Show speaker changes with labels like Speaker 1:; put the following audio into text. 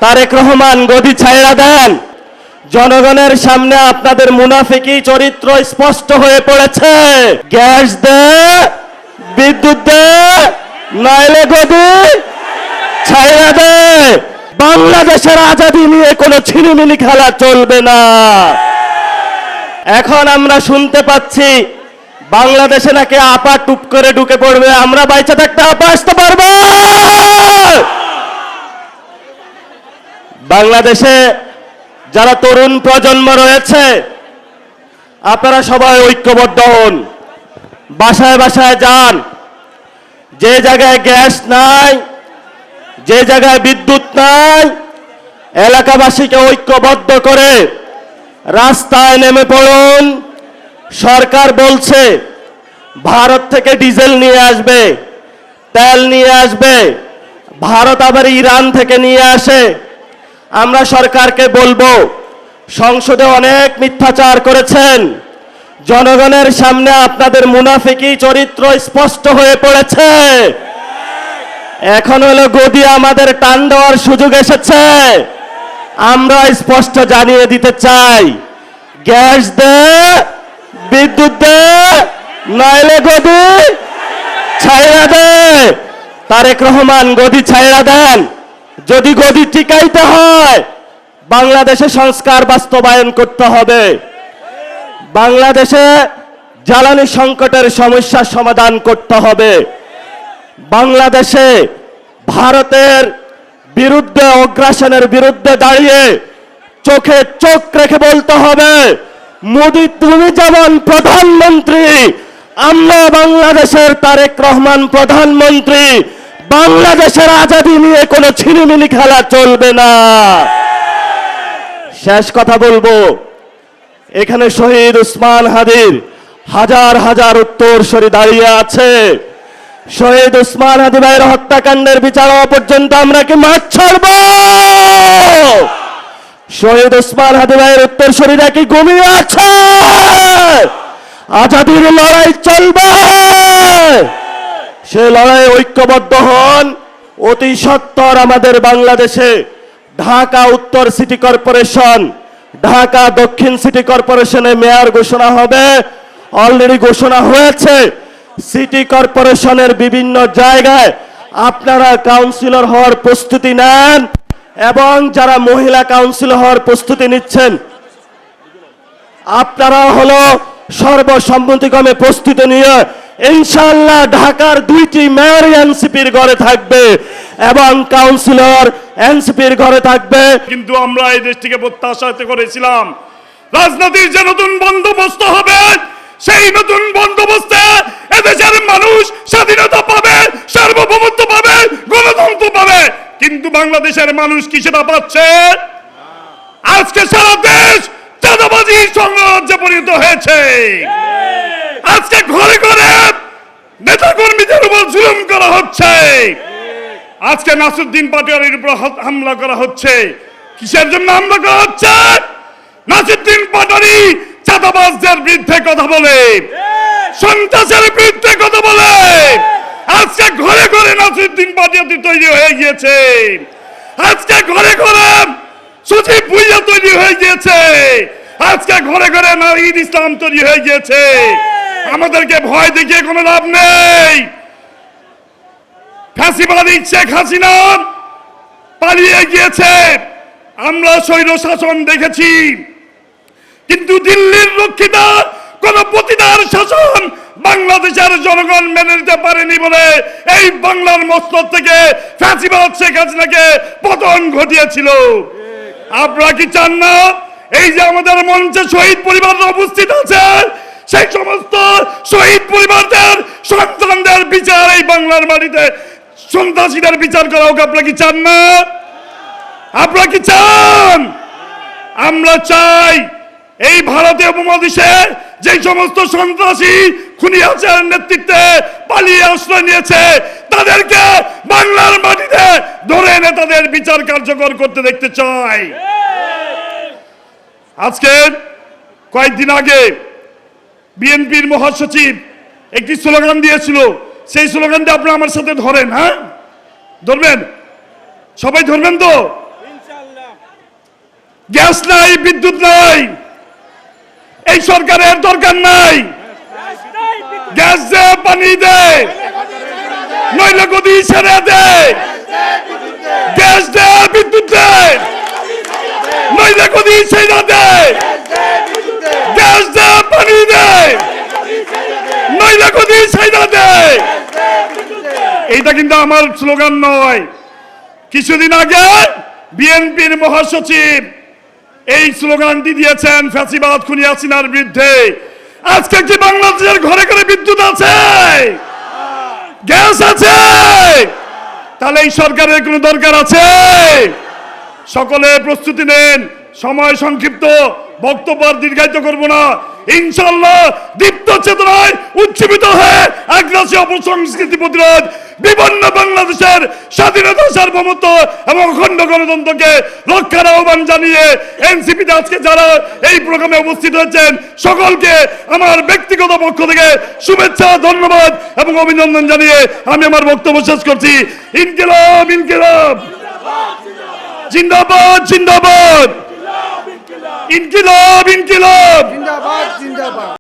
Speaker 1: তারেক রহমান গদি ছাইড়া দেন। জনগণের সামনে আপনাদের মুনাফিকি চরিত্র স্পষ্ট হয়ে পড়েছে। গ্যাস দে, বিদ্যুৎ দে, নইলে গদি ছাইড়া দে। বাংলাদেশের আজাদী নিয়ে কোনো ছিনিমিনি খেলা চলবে না। এখন আমরা শুনতে পাচ্ছি বাংলাদেশে নাকি আপা টুপ করে ঢুকে পড়বে। আমরা বাইচা থাকতে আপা আসতে পারবো? বাংলাদেশে যারা তরুণ প্রজন্ম রয়েছে, আপনারা সবাই ঐক্যবদ্ধ হন, বাসায় বাসায় যান। যে জায়গায় গ্যাস নাই, যে জায়গায় বিদ্যুৎ নাই, এলাকাবাসীকে ঐক্যবদ্ধ করে রাস্তায় নেমে পড়ুন। সরকার বলছে ভারত থেকে ডিজেল নিয়ে আসবে, তেল নিয়ে আসবে, ভারত আবার ইরান থেকে নিয়ে আসে। আমরা সরকারকে বলবো, সংসদে অনেক মিথ্যাচার করেছেন, জনগণের সামনে আপনাদের মুনাফিকি চরিত্র স্পষ্ট হয়ে পড়েছে। এখন হলো গদি আমাদের টান দেওয়ার সুযোগ এসেছে। আমরা স্পষ্ট জানিয়ে দিতে চাই, গ্যাস দে, বিদ্যুৎ দে, নইলে গদি ছাইড়া দে। তারেক রহমান গদি ছাইড়া দেন। যদি গদি টিকাইতে হয়, বাংলাদেশে সংস্কার বাস্তবায়ন করতে হবে। বাংলাদেশে জ্বালানি সংকটের সমস্যার সমাধান করতে হবে। বাংলাদেশে ভারতের বিরুদ্ধে, অগ্রাসনের বিরুদ্ধে দাঁড়িয়ে চোখে চোখ রেখে বলতে হবে, মোদি তুমি যেমন প্রধানমন্ত্রী, আমরা বাংলাদেশের তারেক রহমান প্রধানমন্ত্রী। বাংলাদেশের আজাদী নিয়ে কোনো ছিনিমিনি খেলা চলবে না। শেষ কথা বলবো, এখানে শহীদ ওসমান হাদির হাজার হাজার উত্তরসূরি দাঁড়িয়ে আছে। শহীদ ওসমান হাদি ভাইয়ের হত্যাকাণ্ডের বিচার হওয়া পর্যন্ত আমরা কি মাঠ ছাড়ব? শহীদ ওসমান হাদি ভাইয়ের উত্তরসূরিরা কি ঘুমিয়ে আছে? আজাদীর লড়াই চলবে। সে লড়াই ঐক্যবদ্ধ হন। অতি সত্বর আমাদের বাংলাদেশে ঢাকা উত্তর সিটি কর্পোরেশন, ঢাকা দক্ষিণ সিটি কর্পোরেশনে মেয়র ঘোষণা হবে। অলরেডি ঘোষণা হয়েছে। সিটি কর্পোরেশনের বিভিন্ন জায়গায় আপনারা কাউন্সিলর হওয়ার প্রস্তুতি নেন, এবং যারা মহিলা কাউন্সিলর হওয়ার প্রস্তুতি নিচ্ছেন, আপনারা হলো সর্বসম্মতিক্রমে প্রস্তুতি নিয়ে ইনশাআল্লাহ ঢাকার 2টি মেয়র এনসিপির ঘরে থাকবে এবং কাউন্সিলর এনসিপির ঘরে থাকবে।
Speaker 2: কিন্তু আমরা এই দেশটিকে প্রত্যাশা করেছিলাম রাজনীতির যে নতুন বন্দোবস্ত হবে, সেই নতুন বন্দোবস্তে এদেশের মানুষ স্বাধীনতা পাবে, সার্বভৌমত্ব পাবে, গণতন্ত্র পাবে। কিন্তু বাংলাদেশের মানুষ কি সেটা পাচ্ছে? আজকে সারা দেশ চাঁদাবাজির সাম্রাজ্যে পরিণত হয়েছে। আজকে ঘরে ঘরে নেতা কর্মীদের উপর জুলুম করা হচ্ছে। আজকে নাসিরউদ্দিন পাটোয়ারির উপর হামলা করা হচ্ছে। কিসের জন্য হামলা করা হচ্ছে? নাসিরউদ্দিন পাটোয়ারি চাঁদাবাজদের বিরুদ্ধে কথা বলে, সন্ত্রাসের বিরুদ্ধে কথা বলে। আজকে ঘরে ঘরে নাসিরউদ্দিন পাটোয়ারি তৈরি হয়ে গিয়েছে। আজকে ঘরে ঘরে সচিব ভুইয়া তৈরি হয়ে গিয়েছে। আজকে ঘরে ঘরে নাহিদ ইসলাম তৈরি হয়ে গিয়েছে। আমাদেরকে ভয় দেখিয়ে কোনো লাভ নেই। ফাঁসিবাদী শেখ হাসিনা পালিয়ে গিয়েছে। আমরা স্বৈর শাসন দেখেছি, কিন্তু দিল্লির রক্ষিতা কোন পতিতার শাসন বাংলাদেশের জনগণ মেনে নিতে পারেনি বলে এই বাংলার মস্তক থেকে ফাঁসিবাদ শেখ হাসিনাকে পতন ঘটিয়েছিল। আপনারা কি চান না এই যে আমাদের মঞ্চে শহীদ পরিবাররা উপস্থিত আছে, সেই সমস্ত শহীদ পরিবারদের সন্তানদের বিচার এই বাংলার মাটিতে, সন্ত্রাসীদের বিচার করা হোক? আপনারা কি চান না? আপনারা কি চান? আমরা চাই এই ভারতীয় উপমহাদেশে যে সমস্ত সন্ত্রাসী খুনি হাসিনার নেতৃত্বে পালিয়ে আশ্রয় নিয়েছে, তাদেরকে বাংলার মাটিতে ধরে এনে তাদের বিচার কার্যকর করতে দেখতে চাই। আজকে কয়েকদিন আগে বিএনপির মহাসচিব একটি স্লোগান দিয়েছিল। সেই স্লোগানটা আপনারা আমার সাথে ধরেন। হ্যাঁ, ধরবেন? সবাই ধরবেন তো? গ্যাস নাই, বিদ্যুৎ নাই, এই সরকারের দরকার নাই। গ্যাস দে, পানি দে, নইলে গদি ছেড়ে দে। গ্যাস দে, বিদ্যুৎ দে, নইলে গদি ছেড়ে দে। গ্যাস দে, পানি দে, নইলে গদি ছেড়ে দে। এইটা কিন্তু আমার স্লোগান নয়। কিছুদিন আগে বিএনপির মহাসচিব এই স্লোগানটি দিয়েছেন ফ্যাসিবাদ খুনি হাসিনার বিরুদ্ধে। আজকে কি বাংলাদেশের ঘরে ঘরে বিদ্যুৎ আছে, গ্যাস আছে? তাহলে এই সরকারের কোনো দরকার আছে? সকলে প্রস্তুতি নেন, সময় সংক্ষিপ্ত, বক্তব্য আর দীর্ঘায়িত করব না। ইনশাআল্লাহ দীপ্ত চেতনায় উজ্জীবিত হয়ে আগ্রাসী অপসংস্কৃতি প্রতিরোধ, বিপন্ন বাংলাদেশের স্বাধীনতা, সার্বভৌমত্ব এবং অখণ্ড গণতন্ত্রকে রক্ষার আহ্বান জানিয়ে এনসিপিতে আজকে যারা এই প্রোগ্রামে উপস্থিত হয়েছেন সকলকে আমার ব্যক্তিগত পক্ষ থেকে শুভেচ্ছা, ধন্যবাদ এবং অভিনন্দন জানিয়ে আমি আমার বক্তব্য শেষ করছি। ইনকিলাব, ইনকিলাব, জিন্দাবাদ, জিন্দাবাদ, ইনকিলাব, ইনকিলাব।